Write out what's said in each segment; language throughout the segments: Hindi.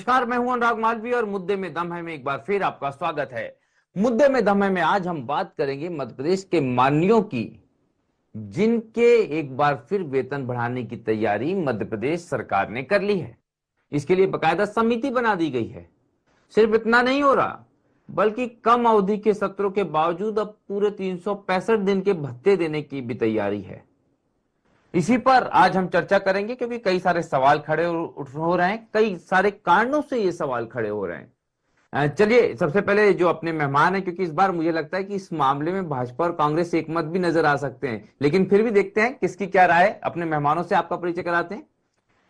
नमस्कार, मैं हूं अनुराग मालवीय और मुद्दे में दम है में एक बार फिर आपका स्वागत है। मुद्दे में दम है में आज हम बात करेंगे मध्य प्रदेश के मान्यों की, जिनके एक बार फिर वेतन बढ़ाने की तैयारी मध्य प्रदेश सरकार ने कर ली है। इसके लिए बकायदा समिति बना दी गई है। सिर्फ इतना नहीं हो रहा, बल्कि कम अवधि के सत्रों के बावजूद अब पूरे 365 दिन के भत्ते देने की भी तैयारी है। इसी पर आज हम चर्चा करेंगे, क्योंकि कई सारे सवाल खड़े हो रहे हैं, कई सारे कारणों से ये सवाल खड़े हो रहे हैं। चलिए, सबसे पहले जो अपने मेहमान हैं, क्योंकि इस बार मुझे लगता है कि इस मामले में भाजपा और कांग्रेस एक मत भी नजर आ सकते हैं, लेकिन फिर भी देखते हैं किसकी क्या राय है। अपने मेहमानों से आपका परिचय कराते हैं।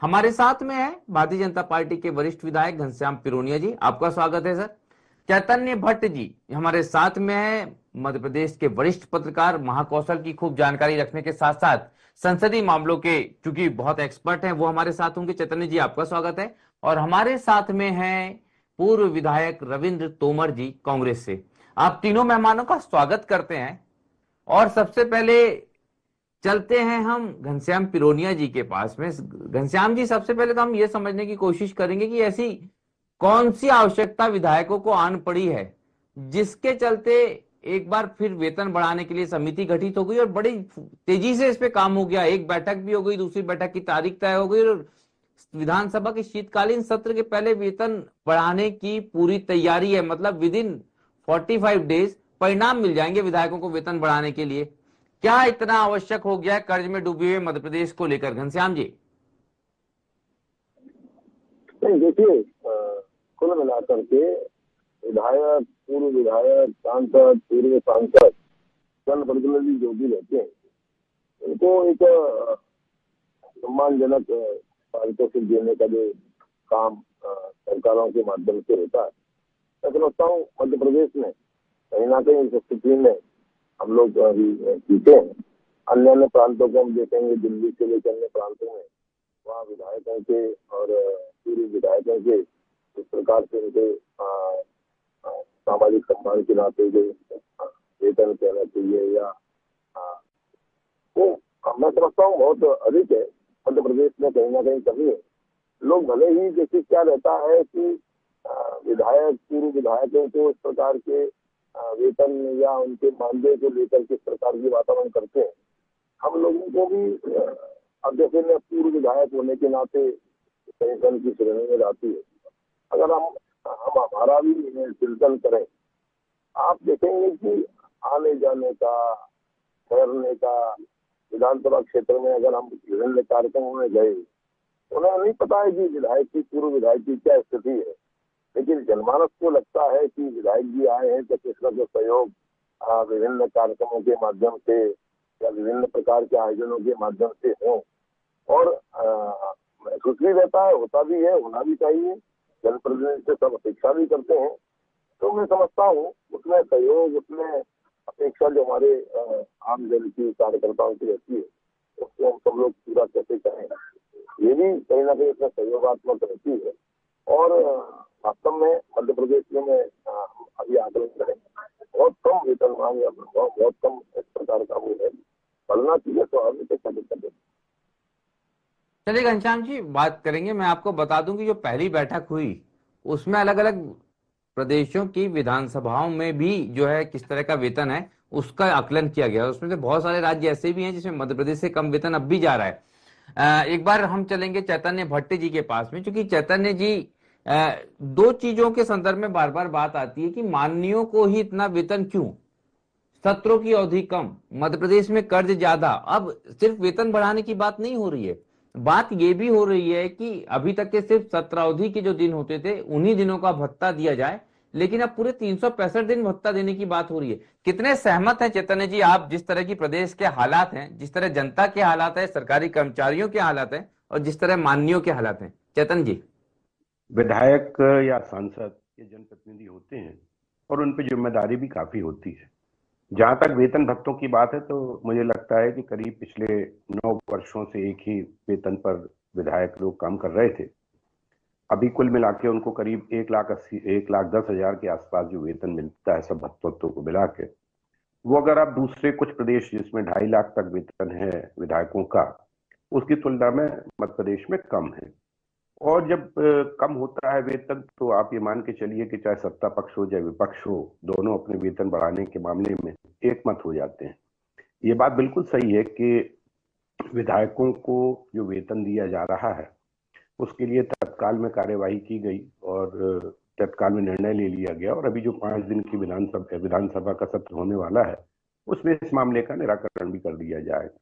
हमारे साथ में है भारतीय जनता पार्टी के वरिष्ठ विधायक घनश्याम पिरोनिया जी, आपका स्वागत है सर। चैतन्य भट्ट जी हमारे साथ में है, मध्य प्रदेश के वरिष्ठ पत्रकार, महाकौशल की खूब जानकारी रखने के साथ साथ संसदीय मामलों के चूंकि बहुत एक्सपर्ट हैं, वो हमारे साथ होंगे। चैतन्य जी, आपका स्वागत है। और हमारे साथ में है पूर्व विधायक रविंद्र तोमर जी, कांग्रेस से। आप तीनों मेहमानों का स्वागत करते हैं। और सबसे पहले चलते हैं हम घनश्याम पिरोनिया जी के पास में। घनश्याम जी, सबसे पहले तो हम ये समझने की कोशिश करेंगे कि ऐसी कौन सी आवश्यकता विधायकों को आन पड़ी है, जिसके चलते एक बार फिर वेतन बढ़ाने के लिए समिति गठित हो गई और बड़ी तेजी से इस पे काम हो गया। एक बैठक भी हो गई, दूसरी बैठक की तारीख तय हो गई और विधानसभा के शीतकालीन सत्र के पहले वेतन बढ़ाने की पूरी तैयारी है। मतलब विद इन 45 डेज परिणाम मिल जाएंगे विधायकों को वेतन बढ़ाने के लिए। क्या इतना आवश्यक हो गया है कर्ज में डूबे हुए मध्य प्रदेश को लेकर, घनश्याम जी? नहीं, देखिए, कुल मिलाकर के विधायक, पूर्व विधायक, सांसद, पूर्व सांसद, जनप्रतिनिधि जो भी रहते हैं, उनको एक सम्मानजनक पारितोषिक देने का जो काम सरकारों के माध्यम से होता है, मैं समझता हूँ मध्य प्रदेश में कहीं ना कहीं इस स्थिति में हम लोग अभी पीछे हैं। अन्य अन्य प्रांतों को हम देखेंगे, दिल्ली से लेकर अन्य प्रांतों में वहाँ विधायकों के और पूर्व विधायकों के इस प्रकार से उनके सामाजिक सम्मान के नाते जो वेतन कहना चाहिए या वो मैं समझता हूँ बहुत अधिक है। मध्य प्रदेश में कहीं ना कहीं कमी है। लोग भले ही, जैसे क्या रहता है कि विधायक, पूर्व विधायकों को इस प्रकार के वेतन या उनके मानदेय को लेकर किस प्रकार की वातावरण करते हैं, हम लोगों को भी अब जैसे मैं पूर्व विधायक होने के नाते पेंशन की श्रेणी में जाती है। अगर हम हमारा भी चिंतन करें, आप देखेंगे कि आने जाने का, ठहरने का, विधानसभा क्षेत्र में अगर हम विभिन्न कार्यक्रमों में गए, उन्हें नहीं पता है कि विधायक की, पूर्व विधायक की क्या स्थिति है, लेकिन जनमानस को लगता है कि विधायक जी आए हैं तो किस तरह का सहयोग विभिन्न कार्यक्रमों के माध्यम से या विभिन्न प्रकार के आयोजनों के माध्यम से हो। और महसूस भी रहता है, होता भी है, होना भी चाहिए। जनप्रतिनिधि से सब अपेक्षा भी करते हैं। तो मैं समझता हूँ उसमें सहयोग, उसमें अपेक्षा जो हमारे आम जन की, कार्यकर्ताओं की रहती है, उसको हम सब लोग पूरा कैसे करें, ये भी कहीं ना कहीं उसमें सहयोगात्मक रहती है। और वास्तव में मध्य प्रदेश में अभी आकलन करें, बहुत कम वेतन मांग या बहुत कम इस प्रकार का वो है, बढ़ना चाहिए तो अभी तक दिक्कत है। चलिए घनश्याम जी, बात करेंगे। मैं आपको बता दूं कि जो पहली बैठक हुई उसमें अलग अलग प्रदेशों की विधानसभाओं में भी जो है किस तरह का वेतन है उसका आकलन किया गया। उसमें से बहुत सारे राज्य ऐसे भी हैं जिसमें मध्य प्रदेश से कम वेतन अब भी जा रहा है। एक बार हम चलेंगे चैतन्य भट्ट जी के पास में, क्योंकि चैतन्य जी, दो चीजों के संदर्भ में बार बार बात आती है कि माननीयों को ही इतना वेतन क्यों, सत्रों की अवधि कम, मध्य प्रदेश में कर्ज ज्यादा। अब सिर्फ वेतन बढ़ाने की बात नहीं हो रही है, बात यह भी हो रही है कि अभी तक के सिर्फ सत्र अवधि के जो दिन होते थे उन्हीं दिनों का भत्ता दिया जाए, लेकिन अब पूरे 365 दिन भत्ता देने की बात हो रही है। कितने सहमत हैं चैतन्य जी आप, जिस तरह की प्रदेश के हालात हैं, जिस तरह जनता के हालात है, सरकारी कर्मचारियों के हालात हैं, और जिस तरह माननीयों के हालात हैं? चैतन्य जी। विधायक या सांसद ये जनप्रतिनिधि होते हैं और उन पर जिम्मेदारी भी काफी होती है। जहां तक वेतन भत्तों की बात है तो मुझे लगता है कि करीब पिछले 9 वर्षों से एक ही वेतन पर विधायक लोग काम कर रहे थे। अभी कुल मिला के उनको करीब 1,10,000 के आसपास जो वेतन मिलता है सब भत्तों को मिला के, वो अगर आप दूसरे कुछ प्रदेश जिसमें 2.5 लाख तक वेतन है विधायकों का, उसकी तुलना में मध्य प्रदेश में कम है। और जब कम होता है वेतन तो आप ये मान के चलिए कि चाहे सत्ता पक्ष हो चाहे विपक्ष हो, दोनों अपने वेतन बढ़ाने के मामले में एक मत हो जाते हैं। ये बात बिल्कुल सही है कि विधायकों को जो वेतन दिया जा रहा है उसके लिए तत्काल में कार्यवाही की गई और तत्काल में निर्णय ले लिया गया, और अभी जो 5 दिन की विधानसभा का सत्र होने वाला है उसमें इस मामले का निराकरण भी कर दिया जाएगा।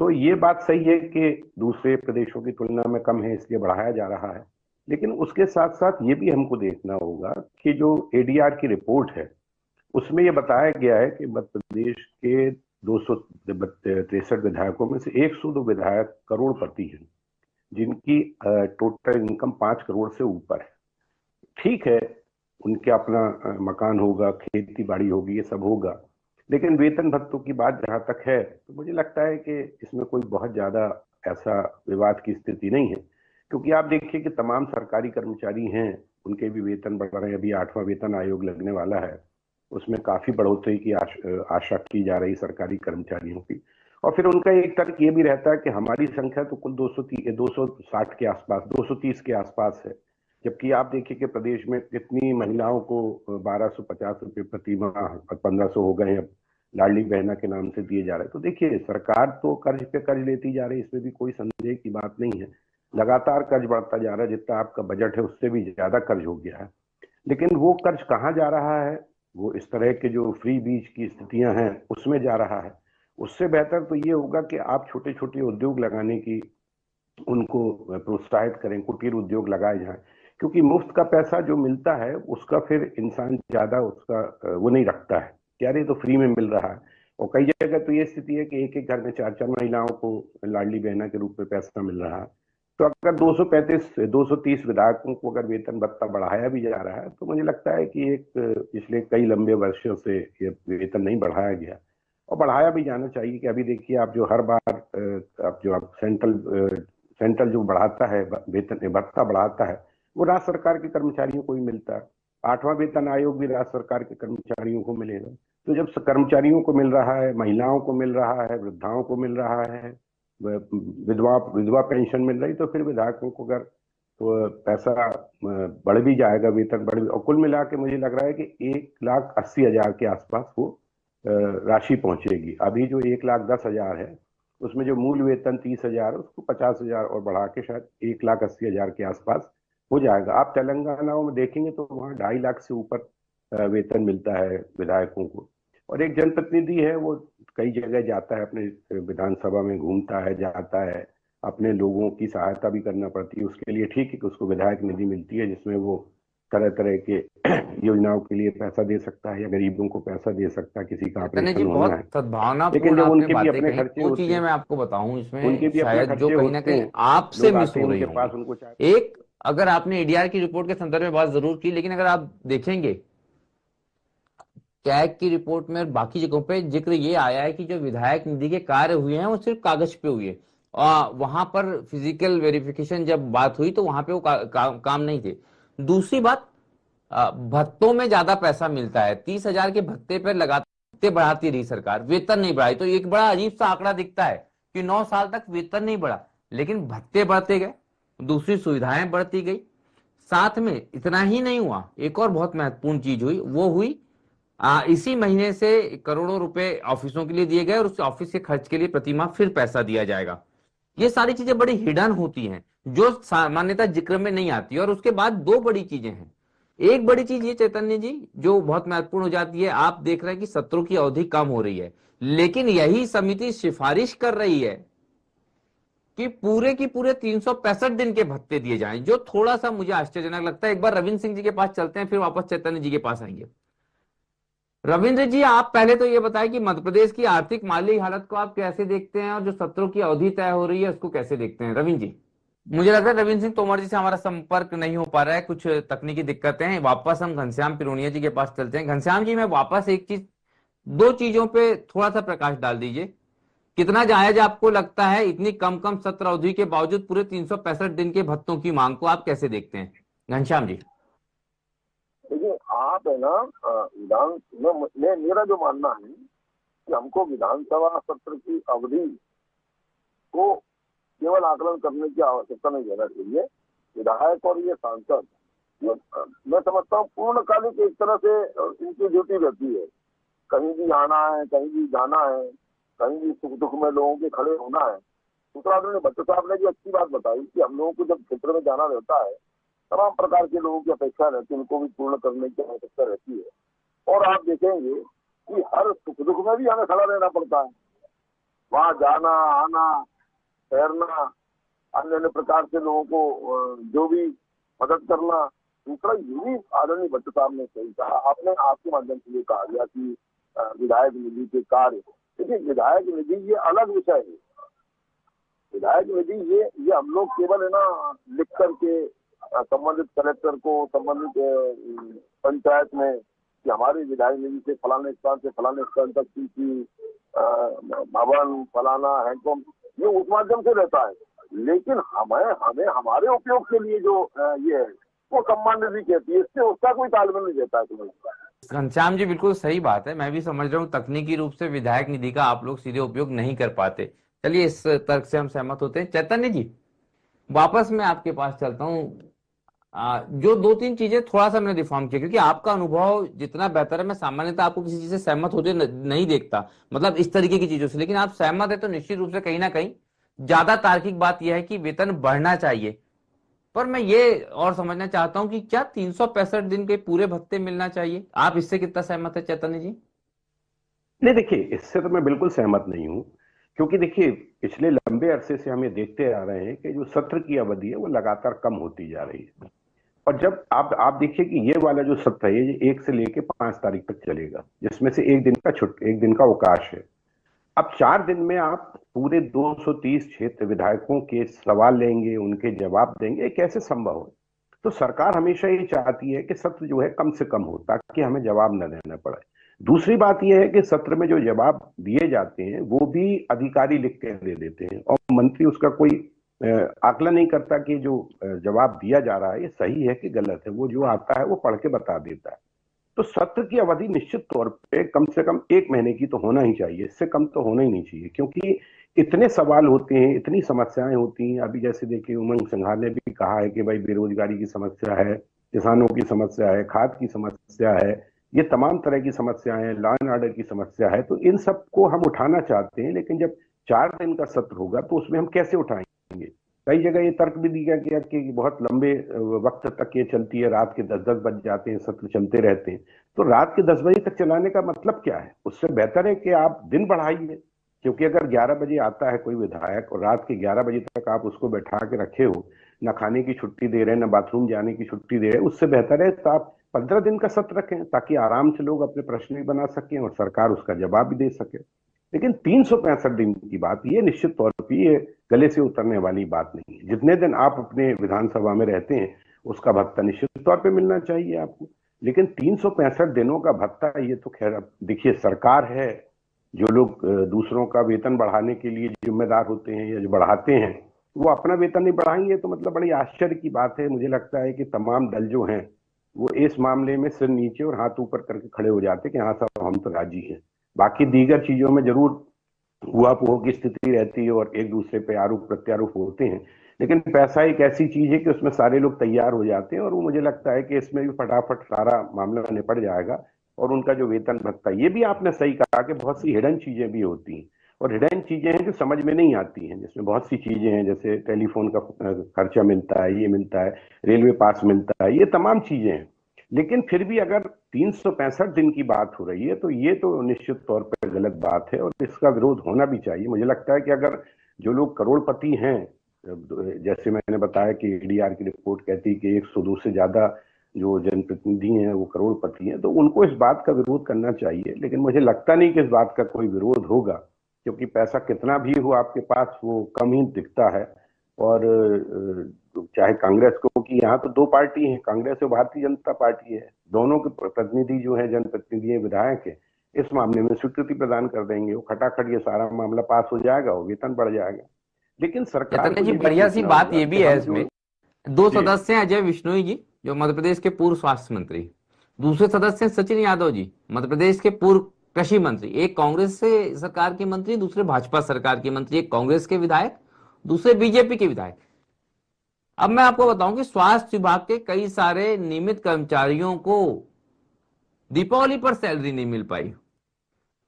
तो ये बात सही है कि दूसरे प्रदेशों की तुलना में कम है इसलिए बढ़ाया जा रहा है, लेकिन उसके साथ साथ ये भी हमको देखना होगा कि जो एडीआर की रिपोर्ट है उसमें ये बताया गया है कि मध्य प्रदेश के 263 विधायकों में से 102 विधायक करोड़पति हैं, जिनकी टोटल इनकम 5 करोड़ से ऊपर है। ठीक है, उनके अपना मकान होगा, खेती बाड़ी होगी, ये सब होगा, लेकिन वेतन भत्तों की बात जहां तक है तो मुझे लगता है कि इसमें कोई बहुत ज्यादा ऐसा विवाद की स्थिति नहीं है, क्योंकि आप देखिए कि तमाम सरकारी कर्मचारी हैं, उनके भी वेतन बढ़ रहे हैं। अभी 8वां वेतन आयोग लगने वाला है, उसमें काफी बढ़ोतरी की आशा की जा रही सरकारी कर्मचारियों की। और फिर उनका एक तर्क ये भी रहता है कि हमारी संख्या तो कुल 260 के आसपास, 230 के आसपास है, जबकि आप देखिए कि प्रदेश में कितनी महिलाओं को 1250 रुपये प्रति माह और 1500 हो गए अब लाडली बहना के नाम से दिए जा रहे हैं। तो देखिए सरकार तो कर्ज पे कर्ज लेती जा रही है, इसमें भी कोई संदेह की बात नहीं है। लगातार कर्ज बढ़ता जा रहा है, जितना आपका बजट है उससे भी ज्यादा कर्ज हो गया है, लेकिन वो कर्ज कहाँ जा रहा है? वो इस तरह के जो फ्री बीज की स्थितियां हैं उसमें जा रहा है। उससे बेहतर तो ये होगा कि आप छोटे छोटे उद्योग लगाने की उनको प्रोत्साहित करें, कुटीर उद्योग लगाए जाएं, क्योंकि मुफ्त का पैसा जो मिलता है उसका फिर इंसान ज्यादा उसका वो नहीं रखता है, क्या रे तो फ्री में मिल रहा है। और कई जगह तो ये स्थिति है कि एक एक घर में 4 4 महिलाओं को लाडली बहना के रूप में पैसा मिल रहा है। तो अगर 230 विधायकों को अगर वेतन भत्ता बढ़ाया भी जा रहा है तो मुझे लगता है कि एक पिछले कई लंबे वर्षों से ये वेतन नहीं बढ़ाया गया, और बढ़ाया भी जाना चाहिए। कि अभी देखिए आप जो हर बार आप जो आप सेंट्रल जो बढ़ाता है वेतन भत्ता बढ़ाता है वो राज्य सरकार के कर्मचारियों को ही मिलता है। 8वां वेतन आयोग भी राज्य सरकार के कर्मचारियों को मिलेगा। तो जब कर्मचारियों को मिल रहा है, महिलाओं को मिल रहा है, वृद्धाओं को मिल रहा है, विधवा पेंशन मिल रही, तो फिर विधायकों को अगर तो पैसा बढ़ भी जाएगा, वेतन बढ़ भी, और कुल मिला के मुझे लग रहा है कि 1,80,000 के आसपास वो राशि पहुंचेगी। अभी जो 1,10,000 है उसमें जो मूल वेतन 30,000 है उसको 50,000 और बढ़ा के शायद 1,80,000 के आसपास हो जाएगा। आप तेलंगाना में देखेंगे तो वहाँ 2.5 लाख से ऊपर वेतन मिलता है विधायकों को। और एक जनप्रतिनिधि है वो कई जगह जाता है, अपने विधानसभा में घूमता है, जाता है, अपने लोगों की सहायता भी करना पड़ती है उसके लिए। ठीक है कि उसको विधायक निधि मिलती है जिसमें वो तरह तरह के योजनाओं के लिए पैसा दे सकता है या गरीबों को पैसा दे सकता है, किसी का चैतन्य जी ऑपरेशन होना बहुत है। लेकिन सद्भावनापूर्ण जब आपने उनके भी बातें अपने कही। खर्चे दो होते चीजें हैं, मैं आपको बताऊं उनके इसमें भी अपने शायद जो खर्चे कहीं ना होते कहीं हैं, आपसे लोग मिस आते हैं हो रही उनके पास, होंगी। उनको चाहे। एक, अगर आपने एडीआर की रिपोर्ट के संदर्भ में बात जरूर की, लेकिन अगर आप देखेंगे कैग की रिपोर्ट में और बाकी जगहों पे जिक्र ये आया है कि जो विधायक निधि के कार्य हुए हैं वो सिर्फ कागज पे हुए, और वहां पर फिजिकल वेरिफिकेशन जब बात हुई तो वहां पे वो काम नहीं थे। दूसरी बात, भत्तों में ज्यादा पैसा मिलता है, 30,000 के भत्ते पर लगातार बढ़ाती रही सरकार, वेतन नहीं बढ़ाई। तो एक बड़ा अजीब सा आंकड़ा दिखता है कि 9 साल तक वेतन नहीं बढ़ा लेकिन भत्ते बढ़ते गए, दूसरी सुविधाएं बढ़ती गई। साथ में इतना ही नहीं हुआ, एक और बहुत महत्वपूर्ण चीज हुई, वो हुई इसी महीने से करोड़ों रुपए ऑफिसों के लिए दिए गए और उस ऑफिस के खर्च के लिए प्रतिमाह फिर पैसा दिया जाएगा। ये सारी चीजें बड़ी हिडन होती हैं जो सामान्यतः जिक्र में नहीं आती। और उसके बाद दो बड़ी चीजें हैं। एक बड़ी चीज ये चैतन्य जी जो बहुत महत्वपूर्ण हो जाती है, आप देख रहे हैं कि सत्रों की अवधि कम हो रही है, लेकिन यही समिति सिफारिश कर रही है कि पूरे की पूरे 365 दिन के भत्ते दिए जाएं, जो थोड़ा सा मुझे आश्चर्यजनक लगता है। एक बार रविंद्र सिंह जी के पास चलते हैं, फिर वापस चैतन्य जी के पास आएंगे। रविंद्र जी, आप पहले तो ये बताएं कि मध्य प्रदेश की आर्थिक माली हालत को आप कैसे देखते हैं और जो सत्रों की अवधि तय हो रही है उसको कैसे देखते हैं रविंद्र जी। मुझे लगता है रविंद्र सिंह तोमर जी से हमारा संपर्क नहीं हो पा रहा है, कुछ तकनीकी दिक्कतें हैं। वापस हम घनश्याम पिरोनिया जी के पास चलते हैं। घनश्याम जी, मैं वापस एक चीज, दो चीजों पे थोड़ा सा प्रकाश डाल दीजिए। कितना जायज आपको लगता है इतनी कम कम सत्र अवधि के बावजूद पूरे 365 दिन के भत्तों की मांग को आप कैसे देखते हैं घनश्याम जी? देखिए आप है ना विधान में मेरा जो मानना है कि हमको विधानसभा सत्र की अवधि को केवल आकलन करने की आवश्यकता नहीं देना चाहिए। विधायक और ये सांसद, मैं समझता हूँ पूर्णकालिक एक तरह से इनकी ड्यूटी रहती है। कहीं भी आना है, कहीं भी जाना है, कहीं भी सुख दुख में लोगों के खड़े होना है। दूसरा, आदरणीय भट्ट साहब ने भी अच्छी बात बताई कि हम लोगों को जब क्षेत्र में जाना रहता है, तमाम प्रकार के लोगों की अपेक्षा रहती है, उनको भी पूर्ण करने की आवश्यकता रहती है। और आप देखेंगे कि हर सुख दुख में भी हमें खड़ा रहना पड़ता है, वहां जाना आना, ठहरना, अन्य अन्य प्रकार से लोगों को जो भी मदद करना। दूसरा, ये भी आदरणीय भट्ट साहब ने सही कहा, आपने आपके माध्यम से ये कहा गया कि विधायक निधि के कार्य, देखिए विधायक निधि ये अलग विषय है। विधायक निधि ये हम लोग केवल है ना लिख करके संबंधित कलेक्टर को, संबंधित पंचायत में कि हमारी विधायक निधि से फलाने स्थान से फलाने स्थान तक की भवन फलाना हैंडपम्प, ये उस माध्यम से रहता है। लेकिन हमें हमारे उपयोग के लिए जो ये है वो सम्मान निधि कहती है, इससे उसका कोई तालमेल नहीं रहता है। तुम्हें घनश्याम जी बिल्कुल सही बात है, मैं भी समझ रहा हूँ तकनीकी रूप से विधायक निधि का आप लोग सीधे उपयोग नहीं कर पाते। चलिए, इस तर्क से हम सहमत होते हैं। चैतन्य जी, वापस मैं आपके पास चलता हूँ। जो दो तीन चीजें थोड़ा सा मैंने रिफॉर्म किया, क्योंकि आपका अनुभव जितना बेहतर है, मैं सामान्यतः आपको किसी चीज से सहमत होते नहीं देखता, मतलब इस तरीके की चीजों से, लेकिन आप सहमत है तो निश्चित रूप से कहीं ना कहीं ज्यादा तार्किक बात यह है कि वेतन बढ़ना चाहिए। पर मैं ये और समझना चाहता हूं कि क्या 365 दिन के पूरे भत्ते मिलना चाहिए? आप इससे कितना सहमत है चैतन्य जी? नहीं, देखिए, इससे तो मैं बिल्कुल सहमत नहीं हूं, क्योंकि देखिए पिछले लंबे अरसे से हम ये देखते आ रहे हैं कि जो सत्र की अवधि है वो लगातार कम होती जा रही है। और जब आप देखिए कि ये वाला जो सत्र है ये 1 से लेके 5 तारीख तक चलेगा, जिसमें से एक दिन का अवकाश है। अब 4 दिन में आप पूरे 230 क्षेत्र विधायकों के सवाल लेंगे, उनके जवाब देंगे, ये कैसे संभव है? तो सरकार हमेशा ये चाहती है कि सत्र जो है कम से कम हो, ताकि हमें जवाब न देना पड़े। दूसरी बात यह है कि सत्र में जो जवाब दिए जाते हैं वो भी अधिकारी लिख के दे देते हैं, और मंत्री उसका कोई आकलन नहीं करता कि जो जवाब दिया जा रहा है ये सही है कि गलत है। वो जो आता है वो पढ़ के बता देता है। तो सत्र की अवधि निश्चित तौर पे कम से कम 1 महीने की तो होना ही चाहिए, इससे कम तो होना ही नहीं चाहिए, क्योंकि इतने सवाल होते हैं, इतनी समस्याएं होती हैं। अभी जैसे देखिए उमंग सिंघार ने भी कहा है कि भाई बेरोजगारी की समस्या है, किसानों की समस्या है, खाद की समस्या है, ये तमाम तरह की समस्याएं, लॉ एंड ऑर्डर की समस्या है। तो इन सबको हम उठाना चाहते हैं, लेकिन जब 4 दिन का सत्र होगा तो उसमें हम कैसे उठाएंगे? कई जगह ये तर्क भी दिया गया कि बहुत लंबे वक्त तक ये चलती है, रात के 10-10 बज जाते हैं, सत्र चलते रहते हैं। तो रात के 10 बजे तक चलाने का मतलब क्या है? उससे बेहतर है कि आप दिन बढ़ाइए, क्योंकि अगर 11 बजे आता है कोई विधायक और रात के 11 बजे तक आप उसको बैठा के रखे हो, ना खाने की छुट्टी दे रहे हैं, ना बाथरूम जाने की छुट्टी दे रहे हैं, उससे बेहतर है तो आप 15 दिन का सत्र रखें, ताकि आराम से लोग अपने प्रश्न भी बना सकें और सरकार उसका जवाब भी दे सके। लेकिन 365 दिन की बात, ये निश्चित तौर पर ये गले से उतरने वाली बात नहीं है। जितने दिन आप अपने विधानसभा में रहते हैं उसका भत्ता निश्चित तौर पे मिलना चाहिए आपको, लेकिन 365 दिनों का भत्ता, ये तो खैर अब देखिए सरकार है, जो लोग दूसरों का वेतन बढ़ाने के लिए जिम्मेदार होते हैं या जो बढ़ाते हैं वो अपना वेतन नहीं बढ़ाएंगे, तो मतलब बड़ी आश्चर्य की बात है। मुझे लगता है कि तमाम दल जो हैं वो इस मामले में सिर नीचे और हाथ ऊपर करके खड़े हो जाते हैं कि हाँ साहब हम तो राजी हैं। बाकी दीगर चीजों में जरूर ऊहापोह की स्थिति रहती है और एक दूसरे पे आरोप प्रत्यारोप होते हैं, लेकिन पैसा एक ऐसी चीज है कि उसमें सारे लोग तैयार हो जाते हैं, और वो मुझे लगता है कि इसमें भी फटाफट सारा मामला निपट जाएगा। और उनका जो वेतन भत्ता, ये भी आपने सही कहा कि बहुत सी हिडन चीजें भी होती हैं, और हिडन चीजें हैं जो समझ में नहीं आती हैं, जिसमें बहुत सी चीजें हैं, जैसे टेलीफोन का खर्चा मिलता है, ये मिलता है, रेलवे पास मिलता है, ये तमाम चीजें हैं। लेकिन फिर भी अगर 365 दिन की बात हो रही है तो ये तो निश्चित तौर पर गलत बात है, और इसका विरोध होना भी चाहिए। मुझे लगता है कि अगर जो लोग करोड़पति हैं, जैसे मैंने बताया कि ईडीआर की रिपोर्ट कहती है कि 102 से ज्यादा जो जनप्रतिनिधि हैं वो करोड़पति हैं, तो उनको इस बात का विरोध करना चाहिए। लेकिन मुझे लगता नहीं कि इस बात का कोई विरोध होगा, क्योंकि पैसा कितना भी हो आपके पास वो कम ही दिखता है। और चाहे कांग्रेस को, कि यहाँ तो 2 पार्टी हैं, कांग्रेस और भारतीय जनता पार्टी है, दोनों के प्रतिनिधि जो है, जनप्रतिनिधि विधायक है, इस मामले में स्वीकृति प्रदान कर देंगे, वो खटाखट ये सारा मामला पास हो जाएगा और वेतन बढ़ जाएगा। लेकिन सरकार चैतन्य जी, बढ़िया सी बात ये भी है इसमें, 2 सदस्य हैं, अजय विश्नोई जी जो मध्य प्रदेश के पूर्व स्वास्थ्य मंत्री, दूसरे सदस्य हैं सचिन यादव जी मध्य प्रदेश के पूर्व कृषि मंत्री, एक कांग्रेस से सरकार के मंत्री, दूसरे भाजपा सरकार के मंत्री, एक कांग्रेस के विधायक, दूसरे बीजेपी के विधायक। अब मैं आपको बताऊं कि स्वास्थ्य विभाग के कई सारे नियमित कर्मचारियों को दीपावली पर सैलरी नहीं मिल पाई।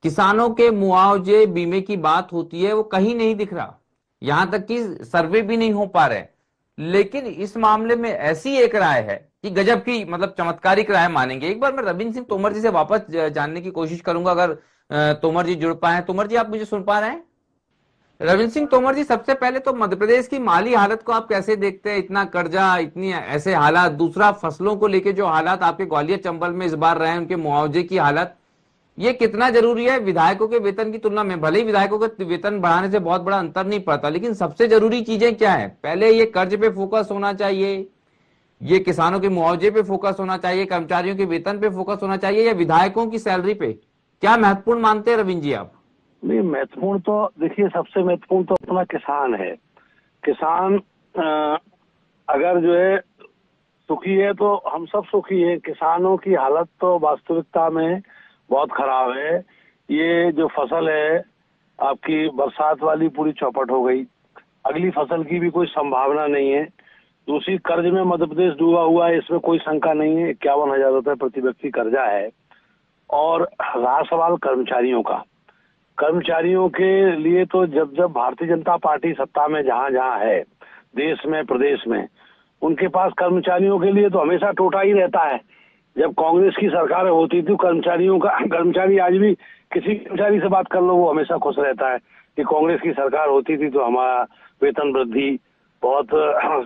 किसानों के मुआवजे बीमे की बात होती है, वो कहीं नहीं दिख रहा, यहां तक कि सर्वे भी नहीं हो पा रहे। लेकिन इस मामले में ऐसी एक राय है कि गजब की, मतलब चमत्कारिक राय मानेंगे। एक बार मैं रविंद्र सिंह तोमर जी से वापस जानने की कोशिश करूंगा, अगर तोमर जी जुड़ पाए। तोमर जी, आप मुझे सुन पा रहे हैं? रविंद्र सिंह तोमर जी, सबसे पहले तो मध्य प्रदेश की माली हालत को आप कैसे देखते हैं? इतना कर्जा, इतनी ऐसे हालात। दूसरा, फसलों को लेके जो हालात आपके ग्वालियर चंबल में इस बार रहे हैं, उनके मुआवजे की हालत, ये कितना जरूरी है विधायकों के वेतन की तुलना में? भले ही विधायकों के वेतन बढ़ाने से बहुत बड़ा अंतर नहीं पड़ता, लेकिन सबसे जरूरी चीजें क्या है? पहले ये कर्ज पे फोकस होना चाहिए, ये किसानों के मुआवजे पे फोकस होना चाहिए, कर्मचारियों के वेतन पे फोकस होना चाहिए, या विधायकों की सैलरी पे? क्या महत्वपूर्ण मानते हैं रविंद्र जी आप? नहीं, महत्वपूर्ण तो देखिए, सबसे महत्वपूर्ण तो अपना किसान है। किसान अगर जो है सुखी है तो हम सब सुखी है। किसानों की हालत तो वास्तविकता में बहुत खराब है। ये जो फसल है आपकी, बरसात वाली पूरी चौपट हो गई, अगली फसल की भी कोई संभावना नहीं है। दूसरी, कर्ज में मध्य प्रदेश डूबा हुआ है, इसमें कोई शंका नहीं है। 51,000 रुपए प्रति व्यक्ति कर्जा है। और रहा सवाल कर्मचारियों का, कर्मचारियों के लिए तो जब जब भारतीय जनता पार्टी सत्ता में जहां जहां है, देश में प्रदेश में, उनके पास कर्मचारियों के लिए तो हमेशा टोटा ही रहता है। जब कांग्रेस की सरकार होती थी, कर्मचारी आज भी किसी कर्मचारी से बात कर लो, वो हमेशा खुश रहता है कि कांग्रेस की सरकार होती थी तो हमारा वेतन वृद्धि बहुत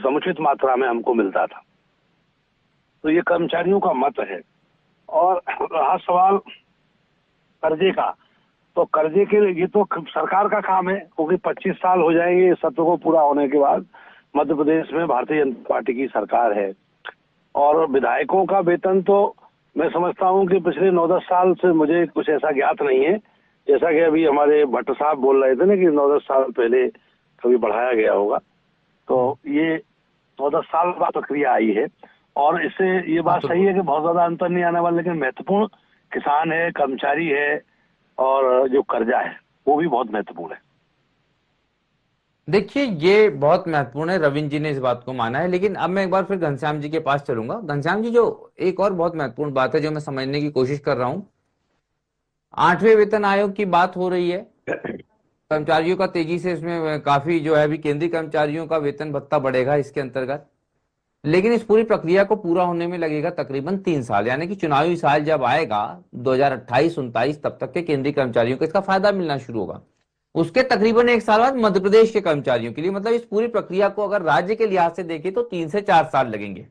समुचित मात्रा में हमको मिलता था। तो ये कर्मचारियों का मत है। और रहा सवाल कर्जे का, तो कर्जे के लिए ये तो सरकार का काम है, क्योंकि 25 साल हो जाएंगे इस सत्र को पूरा होने के बाद मध्य प्रदेश में भारतीय जनता पार्टी की सरकार है। और विधायकों का वेतन तो मैं समझता हूं कि पिछले 9-10 साल से मुझे कुछ ऐसा ज्ञात नहीं है, जैसा कि अभी हमारे भट्ट साहब बोल रहे थे ना कि 9-10 साल पहले कभी बढ़ाया गया होगा। तो ये 9-10 साल बाद प्रक्रिया आई है। और इससे ये बात सही है कि बहुत ज्यादा अंतर नहीं आने वाला, लेकिन महत्वपूर्ण किसान है, कर्मचारी है, और जो कर्जा है वो भी बहुत महत्वपूर्ण है। देखिए, ये बहुत महत्वपूर्ण है, रविंद्र जी ने इस बात को माना है। लेकिन अब मैं एक बार फिर घनश्याम जी के पास चलूंगा। घनश्याम जी, जो एक और बहुत महत्वपूर्ण बात है जो मैं समझने की कोशिश कर रहा हूं, 8वें वेतन आयोग की बात हो रही है। कर्मचारियों का तेजी से इसमें काफी जो है, अभी केंद्रीय कर्मचारियों का वेतन भत्ता बढ़ेगा इसके अंतर्गत। लेकिन इस पूरी प्रक्रिया को पूरा होने में लगेगा तकरीबन 3 साल, यानी कि चुनावी साल जब आएगा 2028-29, तब तक के केंद्रीय कर्मचारियों को इसका फायदा मिलना शुरू होगा। उसके तकरीबन 1 साल बाद मध्य प्रदेश के कर्मचारियों के लिए, मतलब इस पूरी प्रक्रिया को अगर राज्य के लिहाज से देखें तो 3 से 4 साल लगेंगे।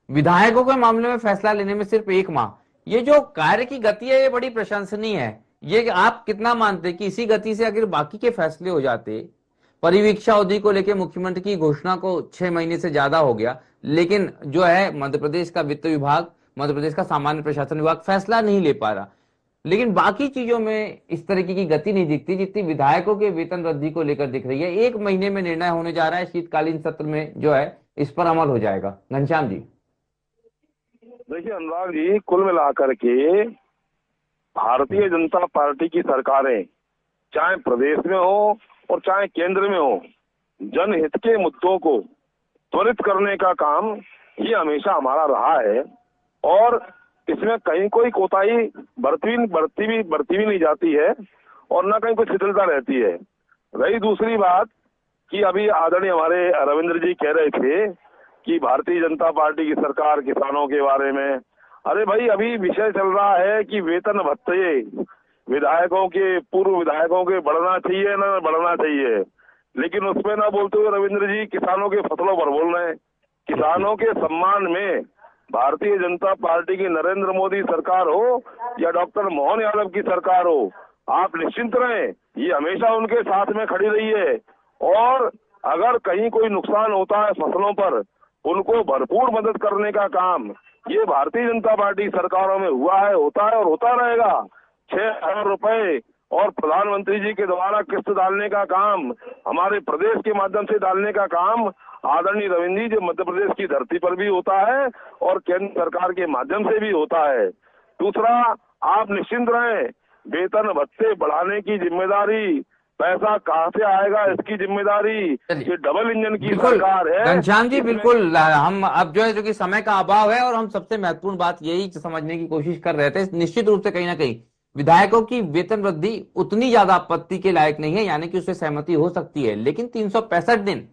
विधायकों के मामले में फैसला लेने में सिर्फ 1 माह। ये जो कार्य की गति है, ये बड़ी प्रशंसनीय है। ये आप कितना मानते हैं कि इसी गति से अगर बाकी के फैसले हो जाते? परिवीक्षा अवधि को लेकर मुख्यमंत्री की घोषणा को 6 महीने से ज्यादा हो गया, लेकिन जो है मध्य प्रदेश का वित्त विभाग, मध्य प्रदेश का सामान्य प्रशासन विभाग फैसला नहीं ले पा रहा। लेकिन बाकी चीजों में इस तरीके की गति नहीं दिखती जितनी विधायकों के वेतन वृद्धि को लेकर दिख रही है। 1 महीने में निर्णय होने जा रहा है, शीतकालीन सत्र में जो है इस पर अमल हो जाएगा। घनश्याम जी, देखिए अनुराग जी, कुल मिलाकर के भारतीय जनता पार्टी की सरकारें चाहे प्रदेश में हो और चाहे केंद्र में हो, जनहित के मुद्दों को त्वरित करने का काम ये हमेशा हमारा रहा है। और इसमें कहीं कोई कोताही बरती भी नहीं जाती है, और न कहीं कोई शिथिलता रहती है। रही दूसरी बात कि अभी आदरणीय हमारे रविंद्र जी कह रहे थे कि भारतीय जनता पार्टी की सरकार किसानों के बारे में, अरे भाई, अभी विषय चल रहा है कि वेतन भत्ते विधायकों के, पूर्व विधायकों के बढ़ना चाहिए ना बढ़ना चाहिए, लेकिन उसमें ना बोलते हुए रविंद्र जी किसानों के फसलों पर बोल रहे हैं। किसानों के सम्मान में भारतीय जनता पार्टी की नरेंद्र मोदी सरकार हो या डॉक्टर मोहन यादव की सरकार हो, आप निश्चिंत रहें, ये हमेशा उनके साथ में खड़ी रही है। और अगर कहीं कोई नुकसान होता है फसलों पर, उनको भरपूर मदद करने का काम ये भारतीय जनता पार्टी सरकारों में हुआ है, होता है और होता रहेगा। 6,000 रुपए और प्रधानमंत्री जी के द्वारा किस्त डालने का काम, हमारे प्रदेश के माध्यम से डालने का काम आदरणीय रविंद्र जी, जो मध्य प्रदेश की धरती पर भी होता है और केंद्र सरकार के माध्यम से भी होता है। दूसरा, आप निश्चिंत रहें, वेतन भत्ते बढ़ाने की जिम्मेदारी पैसा कहाँ से आएगा, इसकी जिम्मेदारी ये डबल इंजन की सरकार है। घनश्याम जी बिल्कुल, हम अब जो है जो कि समय का अभाव है और हम सबसे महत्वपूर्ण बात यही समझने की कोशिश कर रहे थे, निश्चित रूप से कहीं ना कहीं विधायकों की वेतन वृद्धि उतनी ज्यादा आपत्ति के लायक नहीं है, यानी कि उससे सहमति हो सकती है, लेकिन 365 दिन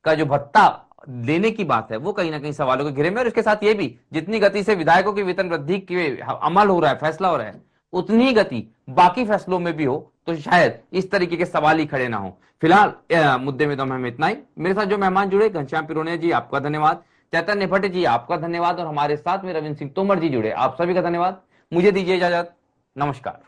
का जो भत्ता देने की बात है वो कहीं ना कहीं सवालों के घेरे में। और इसके साथ ये भी, जितनी गति से विधायकों की वेतन वृद्धि के अमल हो रहा है, फैसला हो रहा है, उतनी ही गति बाकी फैसलों में भी हो तो शायद इस तरीके के सवाल ही खड़े ना हो। फिलहाल मुद्दे में तो हमें इतना ही। मेरे साथ जो मेहमान जुड़े, घनश्याम पिरोनिया जी आपका धन्यवाद, चैतन्य भट्ट जी आपका धन्यवाद, और हमारे साथ में रविंद्र सिंह तोमर जी जुड़े, आप सभी का धन्यवाद। मुझे दीजिए इजाजत, नमस्कार।